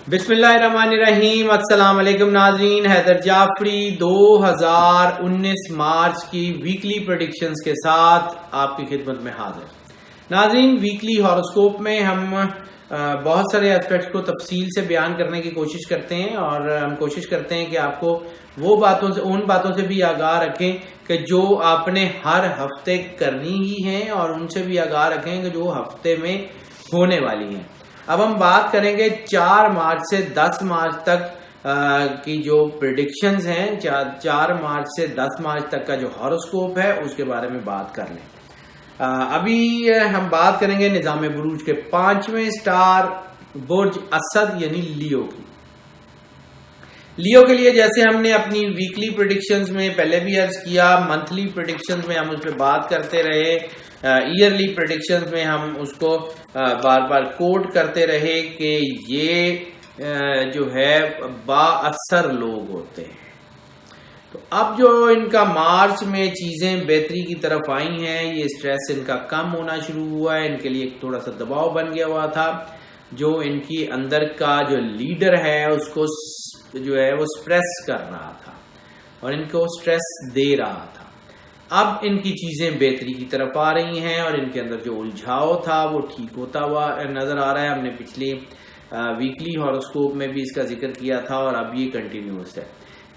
بسم اللہ الرحمن الرحیم۔ السلام علیکم ناظرین، حیدر جعفری 2019 مارچ کی ویکلی پریڈکشنز کے ساتھ آپ کی خدمت میں حاضر۔ ناظرین، ویکلی ہاروسکوپ میں ہم بہت سارے ایسپیکٹس کو تفصیل سے بیان کرنے کی کوشش کرتے ہیں، اور ہم کوشش کرتے ہیں کہ آپ کو ان باتوں سے بھی آگاہ رکھیں کہ جو آپ نے ہر ہفتے کرنی ہی ہیں، اور ان سے بھی آگاہ رکھیں کہ جو ہفتے میں ہونے والی ہیں۔ اب ہم بات کریں گے 4 مارچ سے 10 مارچ تک کی جو پریڈکشنز ہیں، 4 مارچ سے 10 مارچ تک کا جو ہاروسکوپ ہے اس کے بارے میں بات کر لیں۔ ابھی ہم بات کریں گے نظام بروج کے 5ویں سٹار برج اسد یعنی لیو کی۔ لیو کے لیے جیسے ہم نے اپنی ویکلی پریڈکشنز میں پہلے بھی عرض کیا، منتھلی پریڈکشنز میں ہم اس پہ بات کرتے رہے، ایئرلی پریڈکشنز میں ہم اس کو بار بار کوٹ کرتے رہے کہ یہ جو ہے با اثر لوگ ہوتے ہیں۔ تو اب جو ان کا مارچ میں چیزیں بہتری کی طرف آئی ہیں، یہ سٹریس ان کا کم ہونا شروع ہوا ہے، ان کے لیے ایک تھوڑا سا دباؤ بن گیا ہوا تھا، جو ان کی اندر کا جو لیڈر ہے اس کو جو ہے وہ سپریس کر رہا تھا اور ان کو سٹریس دے رہا تھا۔ اب ان کی چیزیں بہتری کی طرف آ رہی ہیں اور ان کے اندر جو الجھاؤ تھا وہ ٹھیک ہوتا ہوا نظر آ رہا ہے۔ ہم نے پچھلی ویکلی ہاروسکوپ میں بھی اس کا ذکر کیا تھا اور اب یہ کنٹینیوس ہے۔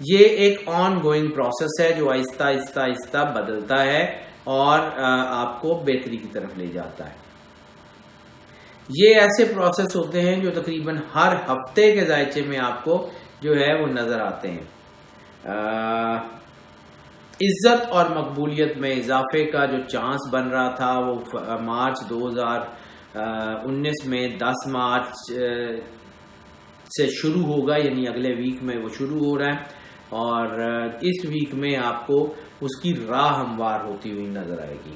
یہ ایک آن گوئنگ پروسیس ہے جو آہستہ آہستہ آہستہ بدلتا ہے اور آپ کو بہتری کی طرف لے جاتا ہے۔ یہ ایسے پروسیس ہوتے ہیں جو تقریباً ہر ہفتے کے ذائچے میں آپ کو جو ہے وہ نظر آتے ہیں۔ عزت اور مقبولیت میں اضافے کا جو چانس بن رہا تھا وہ مارچ 2019 میں 10 مارچ سے شروع ہوگا، یعنی اگلے ویک میں وہ شروع ہو رہا ہے، اور اس ویک میں آپ کو اس کی راہ ہموار ہوتی ہوئی نظر آئے گی۔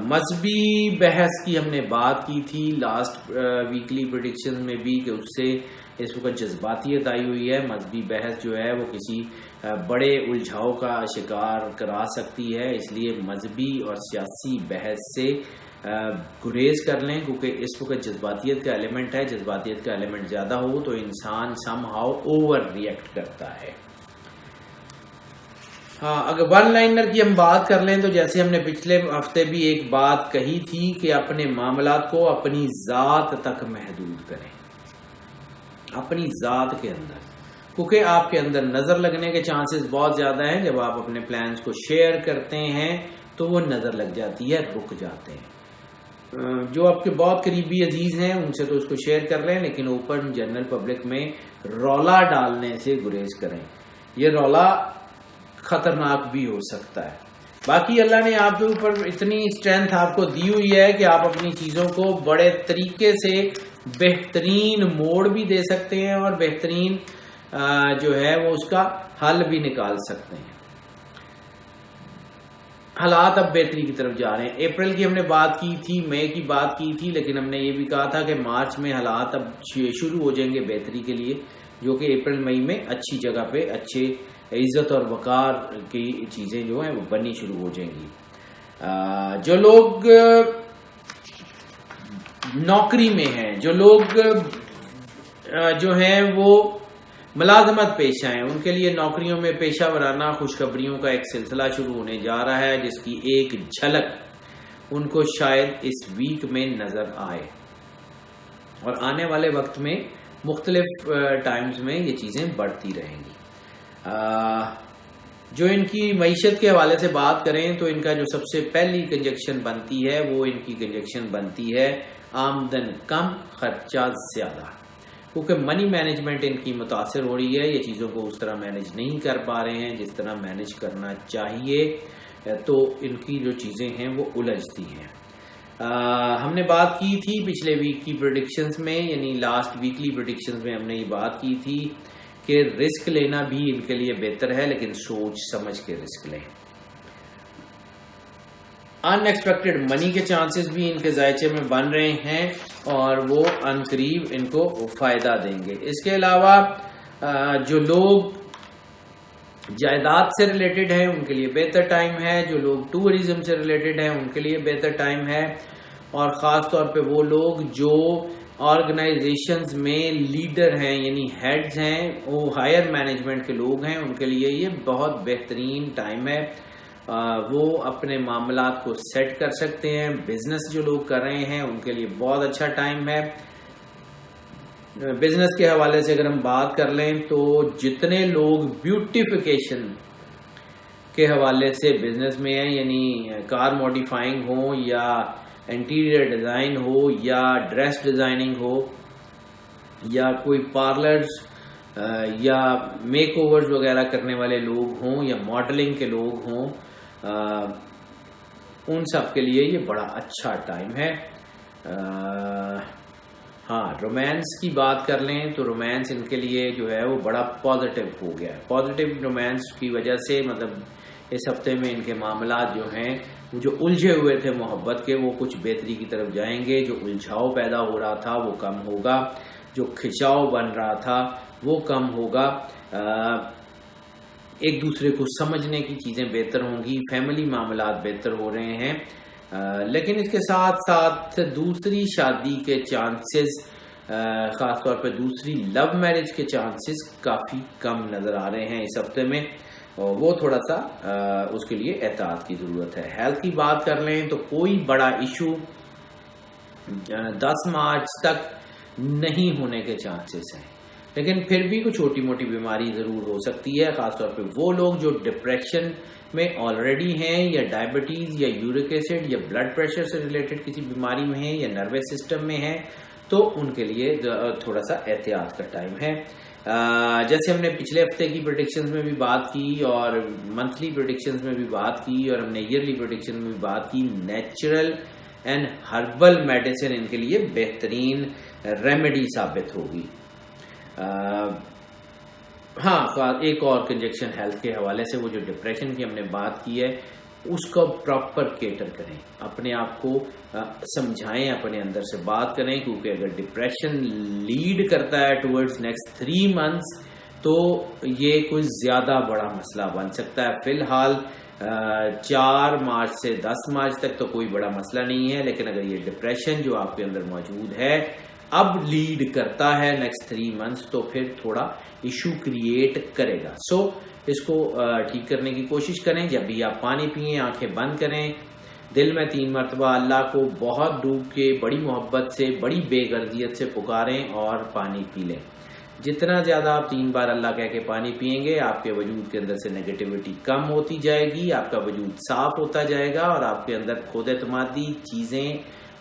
مذہبی بحث کی ہم نے بات کی تھی لاسٹ ویکلی پریڈکشن میں بھی کہ اس سے اس وقت جذباتیت آئی ہوئی ہے۔ مذہبی بحث جو ہے وہ کسی بڑے الجھاؤ کا شکار کرا سکتی ہے، اس لیے مذہبی اور سیاسی بحث سے گریز کر لیں، کیونکہ اس وقت جذباتیت کا ایلیمنٹ ہے۔ جذباتیت کا ایلیمنٹ زیادہ ہو تو انسان سم ہاؤ اوور ریئیکٹ کرتا ہے۔ ہاں، اگر ون لائنر کی ہم بات کر لیں تو جیسے ہم نے پچھلے ہفتے بھی ایک بات کہی تھی کہ اپنے معاملات کو اپنی ذات تک محدود کریں، اپنی ذات کے اندر، کیونکہ آپ کے اندر نظر لگنے کے چانسز بہت زیادہ ہیں۔ جب آپ اپنے پلانز کو شیئر کرتے ہیں تو وہ نظر لگ جاتی ہے، رک جاتے ہیں۔ جو آپ کے بہت قریبی عزیز ہیں ان سے تو اس کو شیئر کر لیں، لیکن اوپن جنرل پبلک میں رولا ڈالنے سے گریز کریں، یہ رولا خطرناک بھی ہو سکتا ہے۔ باقی اللہ نے آپ کے اوپر اتنی اسٹرینتھ آپ کو دی ہوئی ہے کہ آپ اپنی چیزوں کو بڑے طریقے سے بہترین موڑ بھی دے سکتے ہیں اور بہترین جو ہے وہ اس کا حل بھی نکال سکتے ہیں۔ حالات اب بہتری کی طرف جا رہے ہیں۔ اپریل کی ہم نے بات کی تھی، مئی کی بات کی تھی، لیکن ہم نے یہ بھی کہا تھا کہ مارچ میں حالات اب شروع ہو جائیں گے بہتری کے لیے، جو کہ اپریل مئی میں اچھی جگہ پہ اچھے عزت اور وقار کی چیزیں جو ہیں وہ بننی شروع ہو جائیں گی۔ جو لوگ نوکری میں ہیں، جو لوگ جو ہیں وہ ملازمت پیشہ ہیں، ان کے لیے نوکریوں میں پیشہ ورانہ خوشخبریوں کا ایک سلسلہ شروع ہونے جا رہا ہے، جس کی ایک جھلک ان کو شاید اس ویک میں نظر آئے، اور آنے والے وقت میں مختلف ٹائمز میں یہ چیزیں بڑھتی رہیں گی۔ جو ان کی معیشت کے حوالے سے بات کریں تو ان کا جو سب سے پہلی کنجکشن بنتی ہے وہ ان کی کنجکشن بنتی ہے آمدن کم خرچہ زیادہ، کیونکہ منی مینجمنٹ ان کی متاثر ہو رہی ہے، یہ چیزوں کو اس طرح مینج نہیں کر پا رہے ہیں جس طرح مینج کرنا چاہیے، تو ان کی جو چیزیں ہیں وہ الجھتی ہیں۔ ہم نے بات کی تھی پچھلے ویک کی پریڈکشنز میں، یعنی لاسٹ ویکلی پریڈکشنز میں ہم نے یہ بات کی تھی کہ رسک لینا بھی ان کے لیے بہتر ہے، لیکن سوچ سمجھ کے رسک لیں۔ ان ایکسپیکٹڈ منی کے چانسز بھی ان کے ذائچے میں بن رہے ہیں اور وہ ان قریب ان کو فائدہ دیں گے۔ اس کے علاوہ جو لوگ جائیداد سے ریلیٹڈ ہیں ان کے لیے بہتر ٹائم ہے، جو لوگ ٹورزم سے ریلیٹڈ ہیں ان کے لیے بہتر ٹائم ہے، اور خاص طور پہ وہ لوگ جو آرگنائزیشنز میں لیڈر ہیں یعنی ہیڈز ہیں، وہ ہائر مینجمنٹ کے لوگ ہیں، ان کے لیے یہ بہت بہترین ٹائم ہے. وہ اپنے معاملات کو سیٹ کر سکتے ہیں. بزنس جو لوگ کر رہے ہیں ان کے لیے بہت اچھا ٹائم ہے. بزنس کے حوالے سے اگر ہم بات کر لیں تو جتنے لوگ بیوٹیفیکیشن کے حوالے سے بزنس میں ہیں، یعنی کار ماڈیفائنگ ہو یا انٹیریئر ڈیزائن ہو یا ڈریس ڈیزائننگ ہو یا کوئی پارلرز یا میک اوورز وغیرہ کرنے والے لوگ ہوں یا ماڈلنگ کے لوگ ہوں، ان سب کے لیے یہ بڑا اچھا ٹائم ہے. ہاں، رومانس کی بات کر لیں تو رومانس ان کے لیے جو ہے وہ بڑا پازیٹیو ہو گیا ہے. پازیٹیو رومانس کی وجہ سے مطلب اس ہفتے میں ان کے معاملات جو ہیں وہ جو الجھے ہوئے تھے محبت کے، وہ کچھ بہتری کی طرف جائیں گے. جو الجھاؤ پیدا ہو رہا تھا وہ کم ہوگا، جو کھچاؤ بن رہا تھا وہ کم ہوگا. ایک دوسرے کو سمجھنے کی چیزیں بہتر ہوں گی. فیملی معاملات بہتر ہو رہے ہیں. لیکن اس کے ساتھ ساتھ دوسری شادی کے چانسز، خاص طور پہ دوسری لو میرج کے چانسز کافی کم نظر آ رہے ہیں اس ہفتے میں، اور وہ تھوڑا سا اس کے لیے احتیاط کی ضرورت ہے. ہیلتھ کی بات کر لیں تو کوئی بڑا ایشو 10 مارچ تک نہیں ہونے کے چانسز ہیں، لیکن پھر بھی کوئی چھوٹی موٹی بیماری ضرور ہو سکتی ہے. خاص طور پہ وہ لوگ جو ڈپریشن میں آلریڈی ہیں یا ڈائبٹیز یا یورک ایسڈ یا بلڈ پریشر سے ریلیٹڈ کسی بیماری میں ہیں یا نروس سسٹم میں ہیں، تو ان کے لیے تھوڑا سا احتیاط کا ٹائم ہے. جیسے ہم نے پچھلے ہفتے کی پریڈکشنز میں بھی بات کی اور منتھلی پریڈکشنز میں بھی بات کی اور ہم نے ایئرلی پریڈکشن میں بھی بات کی، نیچرل اینڈ ہربل میڈیسن ان کے لیے بہترین ریمیڈی ثابت ہوگی. ہاں، ایک اور کنجکشن ہیلتھ کے حوالے سے، وہ جو ڈپریشن کی ہم نے بات کی ہے اس کو پراپر کیٹر کریں، اپنے آپ کو سمجھائیں، اپنے اندر سے بات کریں، کیونکہ اگر ڈپریشن لیڈ کرتا ہے ٹورڈز نیکسٹ 3 months تو یہ کوئی زیادہ بڑا مسئلہ بن سکتا ہے. فی الحال 4 مارچ سے 10 مارچ تک تو کوئی بڑا مسئلہ نہیں ہے، لیکن اگر یہ ڈپریشن جو آپ کے اندر موجود ہے اب لیڈ کرتا ہے نیکسٹ 3 months تو پھر تھوڑا ایشو کریٹ کرے گا. اس کو ٹھیک کرنے کی کوشش کریں. جب بھی آپ پانی پئیں آنکھیں بند کریں، دل میں 3 مرتبہ اللہ کو بہت ڈوب کے بڑی محبت سے بڑی بے غرضیت سے پکاریں اور پانی پی لیں. جتنا زیادہ آپ 3 بار اللہ کہہ کے پانی پئیں گے، آپ کے وجود کے اندر سے نیگیٹیوٹی کم ہوتی جائے گی، آپ کا وجود صاف ہوتا جائے گا اور آپ کے اندر خود اعتمادی چیزیں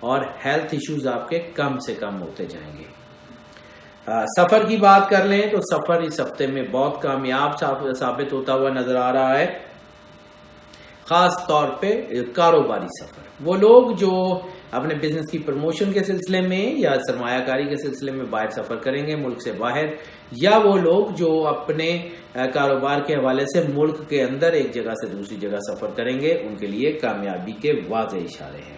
اور ہیلتھ ایشوز آپ کے کم سے کم ہوتے جائیں گے. سفر کی بات کر لیں تو سفر اس ہفتے میں بہت کامیاب ثابت ہوتا ہوا نظر آ رہا ہے، خاص طور پہ کاروباری سفر. وہ لوگ جو اپنے بزنس کی پروموشن کے سلسلے میں یا سرمایہ کاری کے سلسلے میں باہر سفر کریں گے ملک سے باہر، یا وہ لوگ جو اپنے کاروبار کے حوالے سے ملک کے اندر ایک جگہ سے دوسری جگہ سفر کریں گے، ان کے لیے کامیابی کے واضح اشارے ہیں.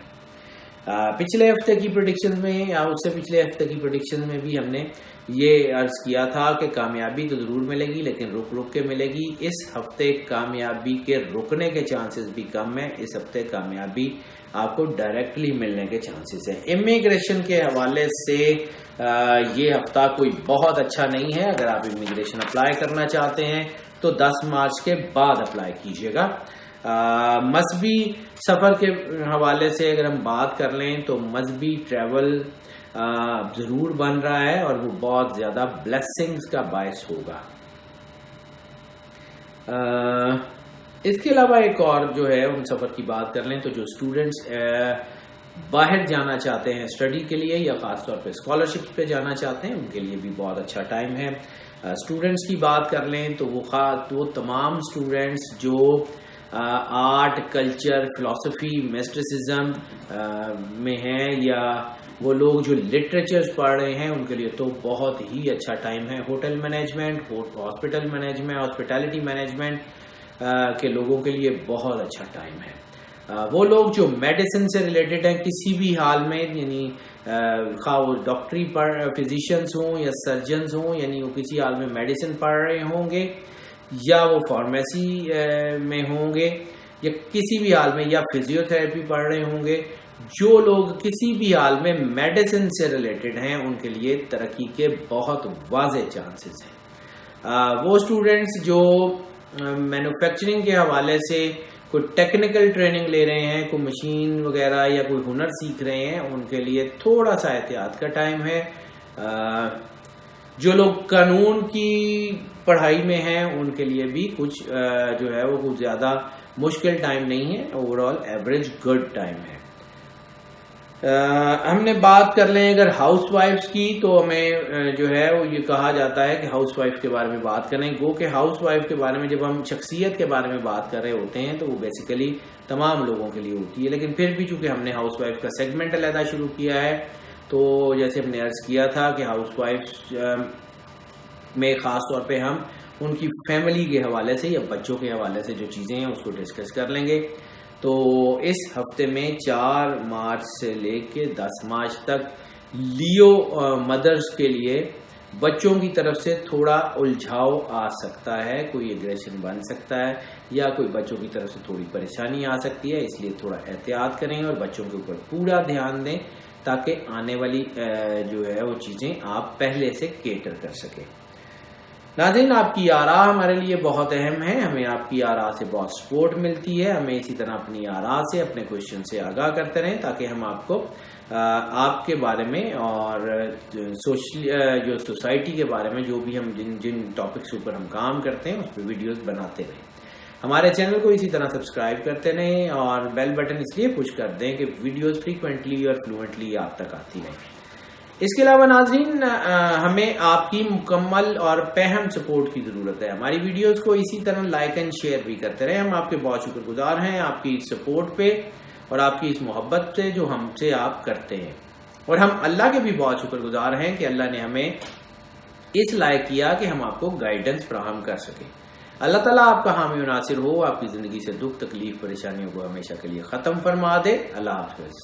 پچھلے ہفتے کی پریڈکشن میں یا اس سے پچھلے ہفتے کی پریڈکشن میں بھی ہم نے یہ عرض کیا تھا کہ کامیابی تو ضرور ملے گی لیکن رک رک کے ملے گی. اس ہفتے کامیابی کے رکنے کے چانسز بھی کم ہیں. اس ہفتے کامیابی آپ کو ڈائریکٹلی ملنے کے چانسز ہیں. امیگریشن کے حوالے سے یہ ہفتہ کوئی بہت اچھا نہیں ہے. اگر آپ امیگریشن اپلائی کرنا چاہتے ہیں تو 10 مارچ کے بعد اپلائی کیجیے گا. مذہبی سفر کے حوالے سے اگر ہم بات کر لیں تو مذہبی ٹریول ضرور بن رہا ہے اور وہ بہت زیادہ بلیسنگز کا باعث ہوگا. اس کے علاوہ ایک اور جو ہے ان سفر کی بات کر لیں تو جو اسٹوڈنٹس باہر جانا چاہتے ہیں اسٹڈی کے لیے یا خاص طور پہ اسکالرشپ پہ جانا چاہتے ہیں ان کے لیے بھی بہت اچھا ٹائم ہے. اسٹوڈنٹس کی بات کر لیں تو وہ تمام اسٹوڈنٹس جو آرٹ، کلچر، فلسفی، مسٹسزم میں ہیں یا وہ لوگ جو لٹریچر پڑھ رہے ہیں ان کے لیے تو بہت ہی اچھا ٹائم ہے. Hotel management, hospital management, hospitality management کے لوگوں کے لیے بہت اچھا ٹائم ہے. وہ لوگ جو میڈیسن سے ریلیٹڈ ہیں کسی بھی حال میں، یعنی خواہ وہ ڈاکٹری فزیشینز ہوں یا سرجنز ہوں، یعنی وہ کسی حال میں میڈیسن پڑھ رہے ہوں گے یا وہ فارمیسی میں ہوں گے یا کسی بھی حال میں یا فزیو تھراپی پڑھ رہے ہوں گے، جو لوگ کسی بھی حال میں میڈیسن سے ریلیٹڈ ہیں ان کے لیے ترقی کے بہت واضح چانسز ہیں. وہ اسٹوڈینٹس جو مینوفیکچرنگ کے حوالے سے کوئی ٹیکنیکل ٹریننگ لے رہے ہیں, کوئی مشین وغیرہ یا کوئی ہنر سیکھ رہے ہیں, ان کے لیے تھوڑا سا احتیاط کا ٹائم ہے. جو لوگ قانون کی پڑھائی میں ہیں ان کے لیے بھی کچھ جو ہے وہ کچھ زیادہ مشکل ٹائم نہیں ہے, over all average good time ہے. ہم نے بات کر لیں اگر ہاؤس وائفس کی, تو ہمیں جو ہے وہ یہ کہا جاتا ہے کہ ہاؤس وائف کے بارے میں بات کریں. گو کہ ہاؤس وائف کے بارے میں جب ہم شخصیت کے بارے میں بات کر رہے ہوتے ہیں تو وہ بیسیکلی تمام لوگوں کے لیے ہوتی ہے, لیکن پھر بھی چونکہ ہم نے ہاؤس وائف کا سیگمنٹ علیحدہ شروع کیا ہے, تو جیسے ہم نے عرض کیا تھا کہ ہاؤس وائف میں خاص طور پہ ہم ان کی فیملی کے حوالے سے یا بچوں کے حوالے سے جو چیزیں ہیں اس کو ڈسکس کر لیں گے. تو اس ہفتے میں 4 مارچ سے لے کے 10 مارچ تک لیو مدرز کے لیے بچوں کی طرف سے تھوڑا الجھاؤ آ سکتا ہے, کوئی ایگریشن بن سکتا ہے یا کوئی بچوں کی طرف سے تھوڑی پریشانی آ سکتی ہے, اس لیے تھوڑا احتیاط کریں اور بچوں کے اوپر پورا دھیان دیں تاکہ آنے والی جو ہے وہ چیزیں آپ پہلے سے کیٹر کر سکیں. ناظرین, آپ کی آراء ہمارے لیے بہت اہم ہے, ہمیں آپ کی آراء سے بہت سپورٹ ملتی ہے. ہمیں اسی طرح اپنی آراء سے اپنے کوشچن سے آگاہ کرتے رہیں تاکہ ہم آپ کو آپ کے بارے میں اور جو سوسائٹی کے بارے میں جو بھی ہم جن ٹاپکس اوپر ہم کام کرتے ہیں اس پہ ویڈیوز بناتے رہیں. ہمارے چینل کو اسی طرح سبسکرائب کرتے رہیں اور بیل بٹن اس لیے پش کر دیں کہ ویڈیوز فریکوینٹلی اور فلوئنٹلی آپ تک آتی رہیں. اس کے علاوہ ناظرین, ہمیں آپ کی مکمل اور پہم سپورٹ کی ضرورت ہے. ہماری ویڈیوز کو اسی طرح لائک اینڈ شیئر بھی کرتے رہیں. ہم آپ کے بہت شکر گزار ہیں آپ کی سپورٹ پہ اور آپ کی اس محبت سے جو ہم سے آپ کرتے ہیں, اور ہم اللہ کے بھی بہت شکر گزار ہیں کہ اللہ نے ہمیں اس لائق کیا کہ ہم آپ کو گائیڈنس فراہم کر سکیں. اللہ تعالیٰ آپ کا حامی و ناصر ہو, آپ کی زندگی سے دکھ تکلیف پریشانیوں کو ہمیشہ کے لیے ختم فرما دے. اللہ حافظ.